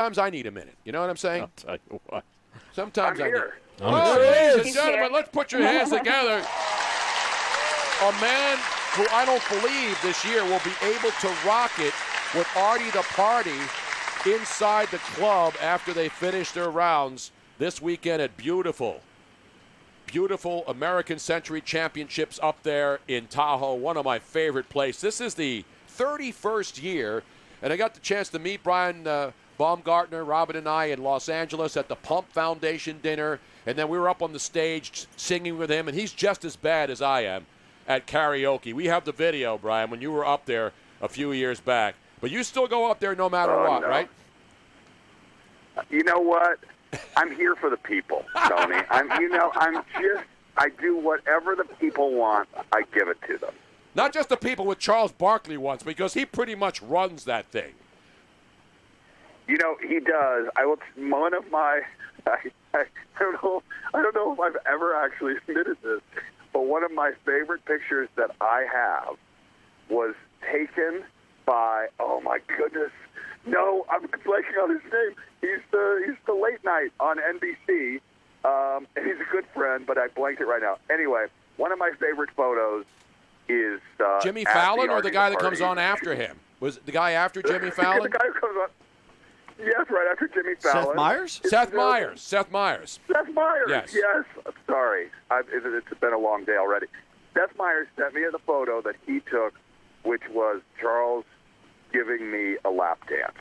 sometimes I need a minute. You know what I'm saying? I'll tell you what. Sometimes I'm I here. need. Ladies and gentlemen, let's put your hands together. A man who I don't believe this year will be able to rock it with Artie the Party inside the club after they finish their rounds this weekend at beautiful American Century Championships up there in Tahoe, one of my favorite places. This is the 31st year, and I got the chance to meet Brian Baumgartner, Robin and I in Los Angeles at the Pump Foundation dinner, and then we were up on the stage singing with him, and he's just as bad as I am at karaoke. We have the video, Brian, when you were up there a few years back. But you still go up there no matter what, right? You know what? I'm here for the people, Tony. I do whatever the people want. I give it to them. Not just the people with Charles Barkley wants, because he pretty much runs that thing. You know, he does. One of my, I don't know if I've ever actually admitted this, but one of my favorite pictures that I have was taken by, oh my goodness, no, I'm blanking on his name. He's the late night on NBC. And he's a good friend, but I blanked it right now. Anyway, one of my favorite photos is Jimmy Fallon, or the guy that comes on after him? Was it the guy after Jimmy Fallon? The guy who comes on. Yes, right after Jimmy Fallon. Seth Meyers? Seth Meyers. Seth Meyers. Yes. Sorry. It's been a long day already. Seth Meyers sent me the photo that he took, which was Charles giving me a lap dance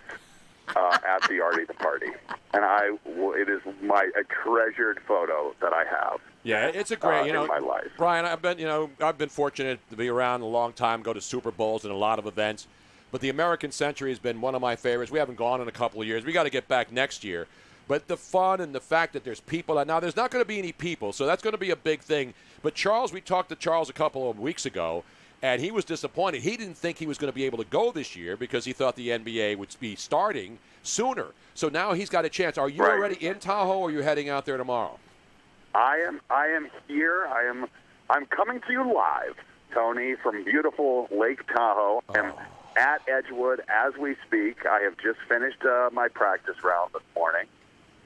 at the Artie the Party. And it is a treasured photo that I have. Yeah, it's a great, in my life. Brian, I've been fortunate to be around a long time, go to Super Bowls and a lot of events. But the American Century has been one of my favorites. We haven't gone in a couple of years. We got to get back next year. But the fun and the fact that there's people. Now, there's not going to be any people, so that's going to be a big thing. But Charles, we talked to Charles a couple of weeks ago, and he was disappointed. He didn't think he was going to be able to go this year because he thought the NBA would be starting sooner. So now he's got a chance. Are you already in Tahoe, or are you heading out there tomorrow? I am here. I'm coming to you live, Tony, from beautiful Lake Tahoe. I'm at Edgewood as we speak. I have just finished my practice round this morning,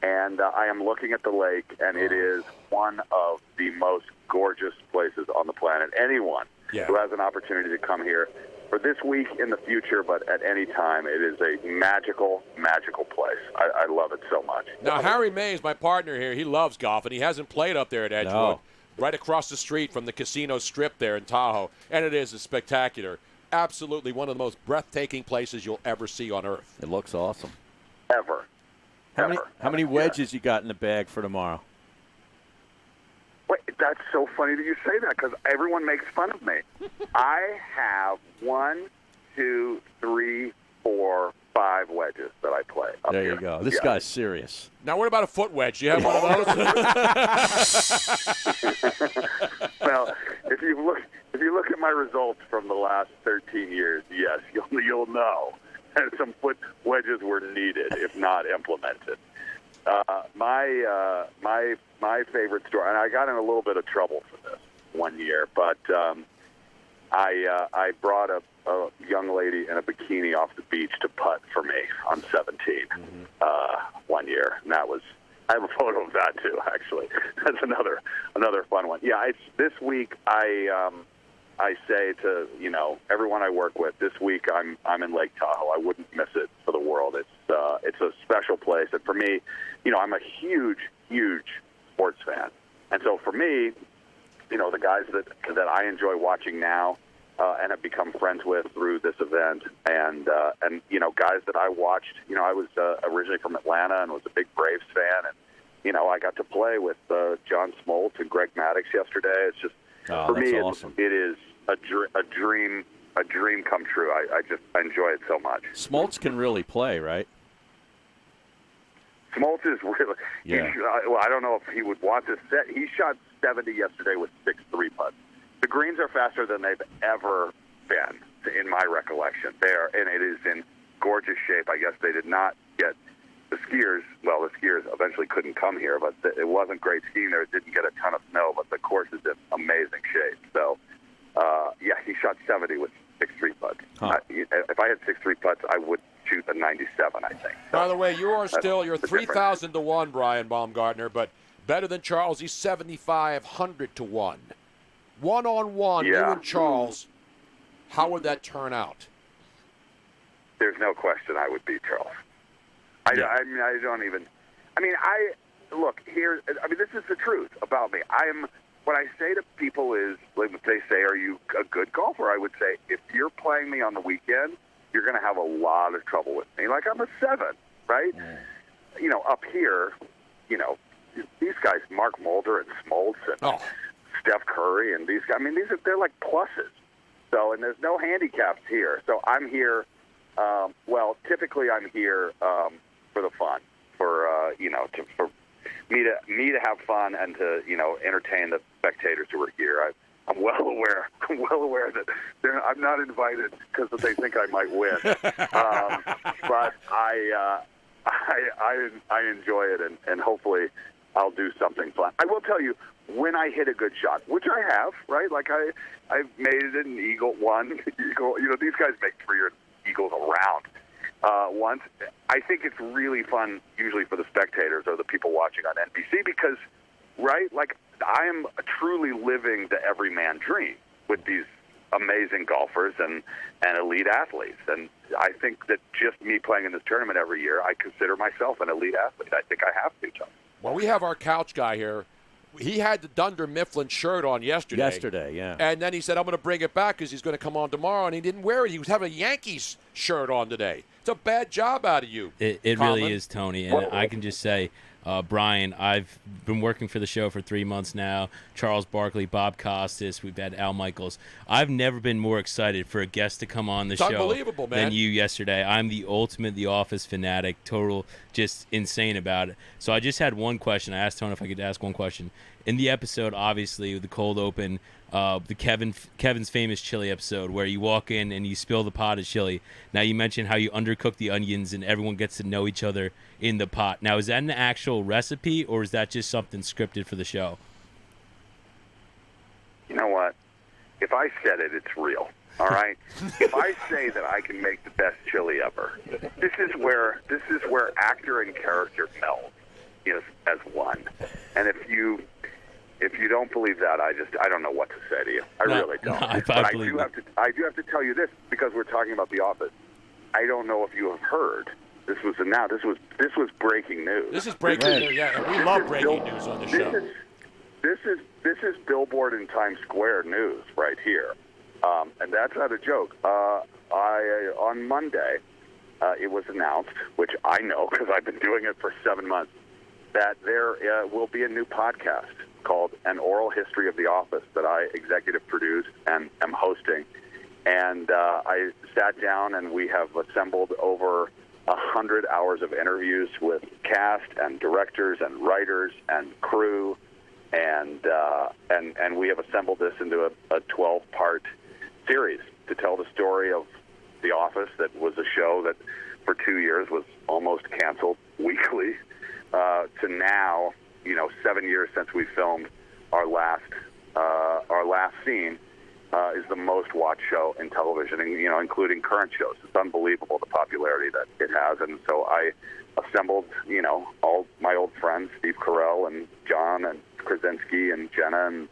and I am looking at the lake, and it is one of the most gorgeous places on the planet. Anyone who has an opportunity to come here for this week, in the future, but at any time, it is a magical, magical place. I love it so much. Now, Harry Mays, my partner here, he loves golf, and he hasn't played up there at Edgewood, right across the street from the casino strip there in Tahoe, and it is a spectacular, absolutely one of the most breathtaking places you'll ever see on earth. It looks awesome. Ever. How many wedges you got in the bag for tomorrow? Wait, that's so funny that you say that, because everyone makes fun of me. I have 1, 2, 3, 4, 5 wedges that I play up there here. You go. This guy's serious. Now, what about a foot wedge? Do you have one of those? Well, if you look at my results from the last 13 years, yes, you'll know that some foot wedges were needed, if not implemented. My favorite story, and I got in a little bit of trouble for this one year, but I brought a young lady in a bikini off the beach to putt for me on 17 one year, and I have a photo of that too. Actually, that's another fun one. Yeah, this week I say to everyone I work with, this week I'm in Lake Tahoe. I wouldn't miss it for the world. It's a special place, and for me, I'm a huge sports fan, and so for me, the guys that I enjoy watching now and have become friends with through this event, and guys that I watched. I was originally from Atlanta and was a big Braves fan, and I got to play with John Smoltz and Greg Maddux yesterday. It's just for me, awesome. it is a dream come true. I enjoy it so much. Smoltz can really play, right? Smoltz is really. Yeah. I don't know if he would want to set. He shot 70 yesterday with 6 3-putts. The greens are faster than they've ever been, in my recollection. And it is in gorgeous shape. I guess they did not get the skiers. Well, the skiers eventually couldn't come here, but it wasn't great skiing there. It didn't get a ton of snow, but the course is in amazing shape. So, he shot 70 with 6 3-putts. Huh. If I had 6 3-putts, I would shoot than 97, I think. By the way, you're 3,000 to 1, Brian Baumgartner, but better than Charles. He's 7,500 to 1. One-on-one, you and Charles, how would that turn out? There's no question I would beat Charles. This is the truth about me. What I say to people is, like, if they say, are you a good golfer? I would say, if you're playing me on the weekend, you're going to have a lot of trouble with me. Like, I'm a 7, right? Yeah. Up here, these guys, Mark Mulder and Smoltz and Steph Curry and these guys, they're like pluses. So, and there's no handicaps here. So I'm here, typically I'm here for the fun, for me to have fun and to entertain the spectators who are here. I'm well aware that I'm not invited because they think I might win, but I enjoy it, and hopefully I'll do something fun. I will tell you, when I hit a good shot, which I have, right? Like I've made an eagle, one eagle. These guys make 3 eagles around. Once. I think it's really fun, usually for the spectators or the people watching on NBC, because, right, like I am truly living the everyman dream with these amazing golfers and elite athletes. And I think that just me playing in this tournament every year, I consider myself an elite athlete. I think I have to, John. Well, we have our couch guy here. He had the Dunder Mifflin shirt on yesterday. Yesterday, yeah. And then he said, I'm going to bring it back because he's going to come on tomorrow, and he didn't wear it. He was having a Yankees shirt on today. It's a bad job out of you. It really is, Tony. And I can just say, Brian, I've been working for the show for 3 months now. Charles Barkley, Bob Costas, we've had Al Michaels. I've never been more excited for a guest to come on the show unbelievable, man. than you yesterday. I'm the ultimate The Office fanatic, total just insane about it. So I just had one question. I asked Tony if I could ask one question. In the episode, obviously, the cold open, the Kevin's famous chili episode where you walk in and you spill the pot of chili. Now, you mentioned how you undercook the onions and everyone gets to know each other in the pot. Now, is that an actual recipe or is that just something scripted for the show? You know what? If I said it, it's real. All right? If I say that I can make the best chili ever, this is where actor and character meld as one. And if you don't believe that, I don't know what to say to you. I really don't. No, but I do have to tell you this, because we're talking about The Office. I don't know if you have heard. This was announced. This was breaking news. This is breaking news. Yeah, we love breaking news on the show. This is billboard in Times Square news right here, and that's not a joke. On Monday, it was announced, which I know because I've been doing it for 7 months, that there will be a new podcast called An Oral History of The Office that I executive produced and am hosting. And I sat down and we have assembled over 100 hours of interviews with cast and directors and writers and crew, and we have assembled this into a 12-part series to tell the story of The Office, that was a show that for 2 years was almost canceled weekly, to now, 7 years since we filmed our last scene, is the most watched show in television, and, including current shows. It's unbelievable the popularity that it has. And so I assembled, all my old friends, Steve Carell and John and Krasinski and Jenna and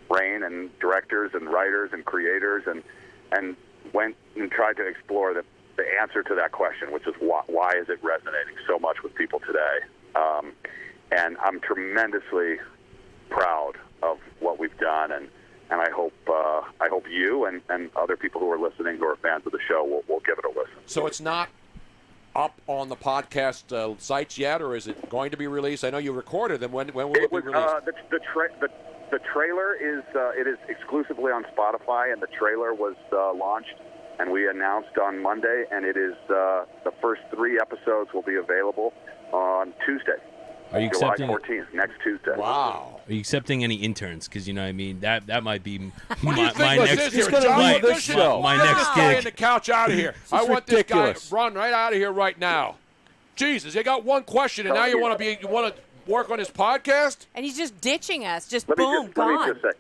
Rain, and directors and writers and creators, and went and tried to explore the answer to that question, which is why is it resonating so much with people today? And I'm tremendously proud of what we've done, and I hope you and other people who are listening who are fans of the show will give it a listen. So it's not up on the podcast sites yet, or is it going to be released? I know you recorded them. When will it be released? The trailer is exclusively on Spotify, and the trailer was launched, and we announced on Monday, and it is the first 3 episodes will be available on Tuesday. Are you July accepting 14th, next Tuesday? Wow. Are you accepting any interns? Because that might be my next. My next gig. Getting the couch out of here. I want ridiculous. This guy run right out of here right now. Jesus, you got one question, and now you want to work on his podcast? And he's just ditching us. Let me gone. just say,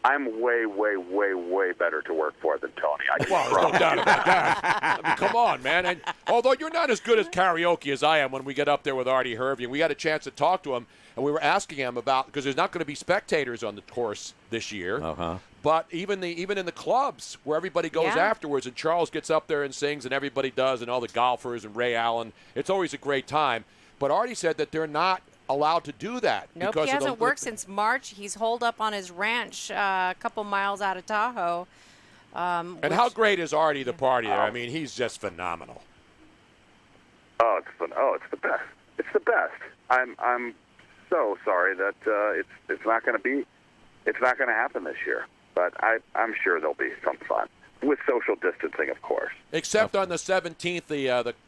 I'm way, way, way, way better to work for than Tony. Well, there's no doubt about that. I mean, come on, man. And although you're not as good as karaoke as I am when we get up there with Artie Hervey, and we had a chance to talk to him, and we were asking him about, because there's not going to be spectators on the course this year. Uh-huh. But even in the clubs where everybody goes afterwards, and Charles gets up there and sings, and everybody does, and all the golfers and Ray Allen, it's always a great time. But Artie said that they're not allowed to do that. Nope, because he hasn't worked since March. He's holed up on his ranch a couple miles out of Tahoe. And how great is Artie the party there? I mean, he's just phenomenal. Oh, it's fun. Oh, it's the best. It's the best. I'm so sorry that it's not going to happen this year. But I'm sure there'll be some fun with social distancing, of course. Except on the 17th,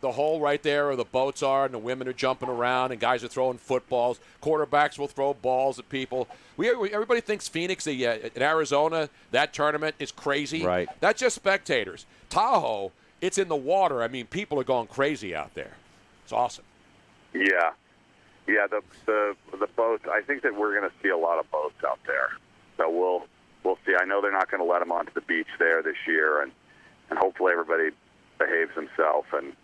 the hole right there where the boats are, and the women are jumping around, and guys are throwing footballs. Quarterbacks will throw balls at people. Everybody thinks Phoenix, in Arizona, that tournament is crazy. Right. That's just spectators. Tahoe, it's in the water. I mean, people are going crazy out there. It's awesome. Yeah. The boats. I think that we're going to see a lot of boats out there. So we'll see. I know they're not going to let them onto the beach there this year, and hopefully everybody behaves himself and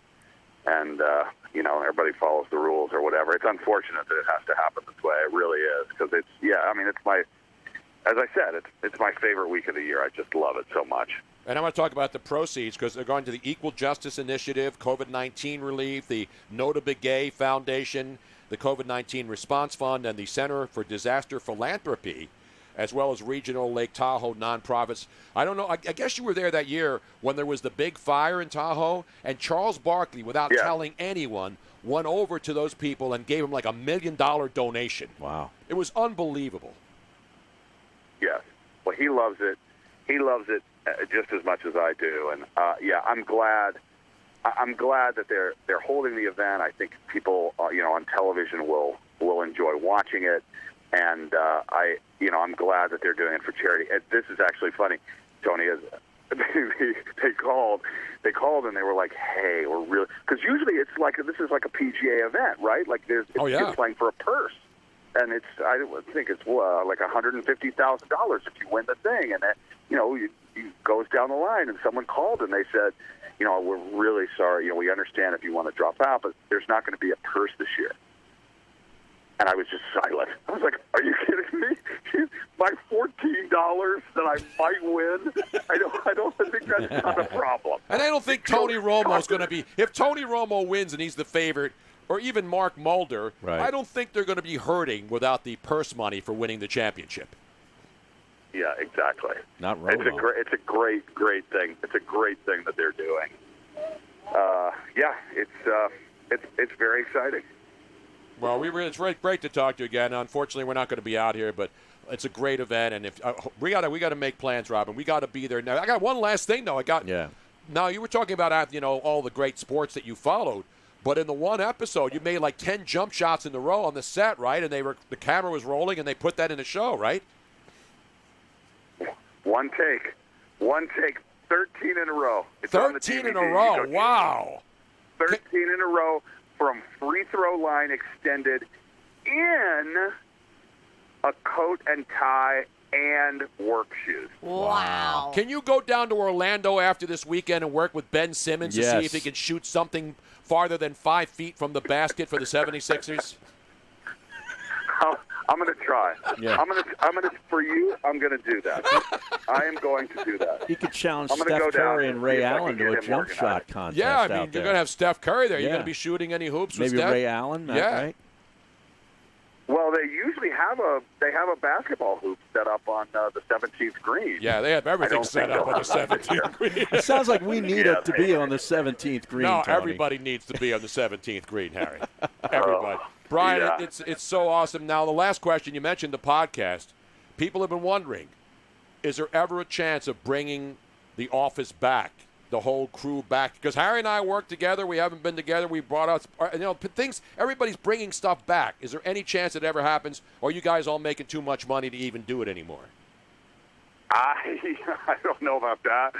everybody follows the rules or whatever. It's unfortunate that it has to happen this way. It really is, because it's as I said, it's my favorite week of the year. I just love it so much. And I want to talk about the proceeds, because they're going to the Equal Justice Initiative, COVID-19 relief, the Nota Begay Foundation, the COVID-19 Response Fund, and the Center for Disaster Philanthropy, as well as regional Lake Tahoe nonprofits. I don't know. I guess you were there that year when there was the big fire in Tahoe, and Charles Barkley, without telling anyone, went over to those people and gave them like $1 million donation. Wow. It was unbelievable. Yes. Well, he loves it. He loves it just as much as I do. And, I'm glad. I'm glad that they're holding the event. I think people, on television will enjoy watching it. And I'm glad that they're doing it for charity. And this is actually funny, Tony. They called and they were like, "Hey, we're really," because usually it's like this is like a PGA event, right? Like you're playing for a purse, and I think it's like $150,000 if you win the thing, and that it goes down the line. And someone called and they said, "We're really sorry. We understand if you want to drop out, but there's not going to be a purse this year." And I was just silent. I was like, "Are you kidding me? My $14 that I might win? I don't think that's not a problem." And I don't think Tony Romo's going to be. If Tony Romo wins and he's the favorite, or even Mark Mulder, right, I don't think they're going to be hurting without the purse money for winning the championship. Yeah, exactly. Not Romo. It's a great thing. It's a great thing that they're doing. It's very exciting. Well, it's great to talk to you again. Unfortunately, we're not going to be out here, but it's a great event, and if we got to make plans, Robin. We got to be there. Now, I got one last thing though. Now you were talking about all the great sports that you followed, but in the one episode, you made like 10 jump shots in a row on the set, right? And the camera was rolling, and they put that in the show, right? One take, 13 in a row. It's 13 in a row. Wow. 13 in a row. From free throw line extended in a coat and tie and work shoes. Wow. Can you go down to Orlando after this weekend and work with Ben Simmons to see if he can shoot something farther than 5 feet from the basket for the 76ers? I'm going to try. Yeah. I'm going to for you. I'm going to do that. I am going to do that. He could challenge I'm gonna Steph go down Curry and Ray see if I Allen can to get a him jump organized. shot contest. Yeah, I mean, out you're there. going to have Steph Curry there. You're Yeah. going to be shooting any hoops with Maybe Steph? Ray Allen, right? Well, they usually have a basketball hoop set up on the 17th green. Yeah, they have everything set up on the 17th green. It sounds like we need it to be on the 17th green. No, Tony. everybody needs to be on the 17th green, Harry. Everybody. Brian, it's so awesome. Now, the last question, you mentioned the podcast. People have been wondering, is there ever a chance of bringing the office back, the whole crew back? Because Harry and I work together. We haven't been together. We brought out, things. Everybody's bringing stuff back. Is there any chance it ever happens, or are you guys all making too much money to even do it anymore? I don't know about that.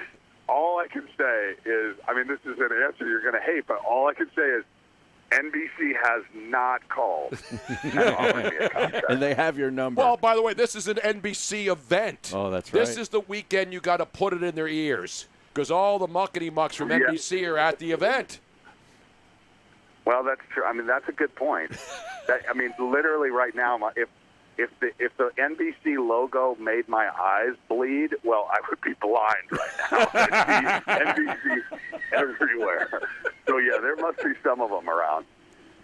All I can say is, this is an answer you're going to hate, but all I can say is NBC has not called and offered me a contract. And they have your number. Well, by the way, this is an NBC event. Oh, that's right. This is the weekend you got to put it in their ears because all the muckety-mucks from NBC are at the event. Well, that's true. I mean, that's a good point. Literally right now, if the NBC logo made my eyes bleed, well, I would be blind right now. NBC everywhere. So yeah, there must be some of them around.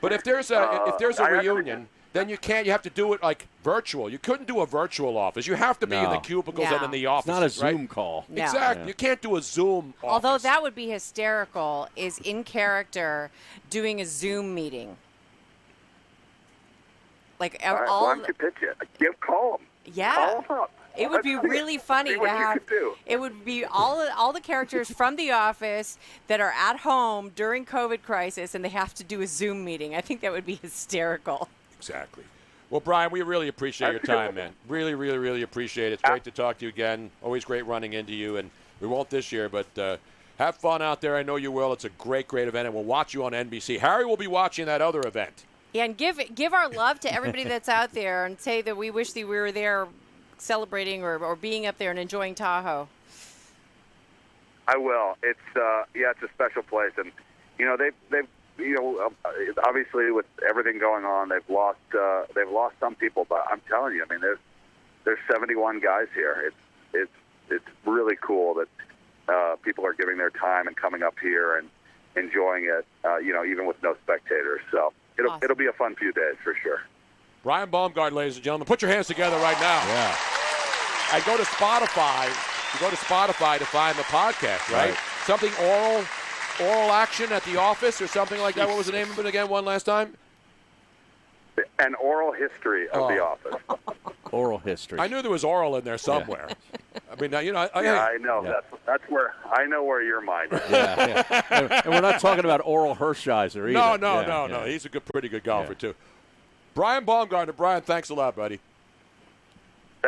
But if there's a reunion, then you have to do it like virtual. You couldn't do a virtual office. You have to be in the cubicles and in the office. It's not a Zoom right? call. No. Exactly. Yeah. You can't do a Zoom office. Although that would be hysterical, is in character doing a Zoom meeting. Like All right, all. why don't you pitch it? Call them. Yeah. Call them up. It would be really funny See to what you have. could do. It would be all the characters from The Office that are at home during COVID crisis, and they have to do a Zoom meeting. I think that would be hysterical. Exactly. Well, Brian, we really appreciate your time, man. Really, really, really appreciate it. It's great to talk to you again. Always great running into you, and we won't this year, but have fun out there. I know you will. It's a great, great event, and we'll watch you on NBC. Harry will be watching that other event. Yeah, and give our love to everybody that's out there, and say that we wish that we were there celebrating or being up there and enjoying Tahoe. I will. It's it's a special place, and they've obviously with everything going on, they've lost some people, but I'm telling you, I mean, there's 71 guys here. It's really cool that people are giving their time and coming up here and enjoying it. Even with no spectators. So it'll be a fun few days for sure. Brian Baumgartner, ladies and gentlemen, put your hands together right now. Yeah. I go to Spotify. You go to Spotify to find the podcast, right? Something oral action at the office or something like that. What was the name of it again? One last time. An oral history of The Office. Oral history. I knew there was oral in there somewhere. I mean, I know. Yeah. That's where I know where your mind is. Yeah. And we're not talking about Oral Hershiser either. No. He's a pretty good golfer too. Brian Baumgartner. Brian, thanks a lot, buddy.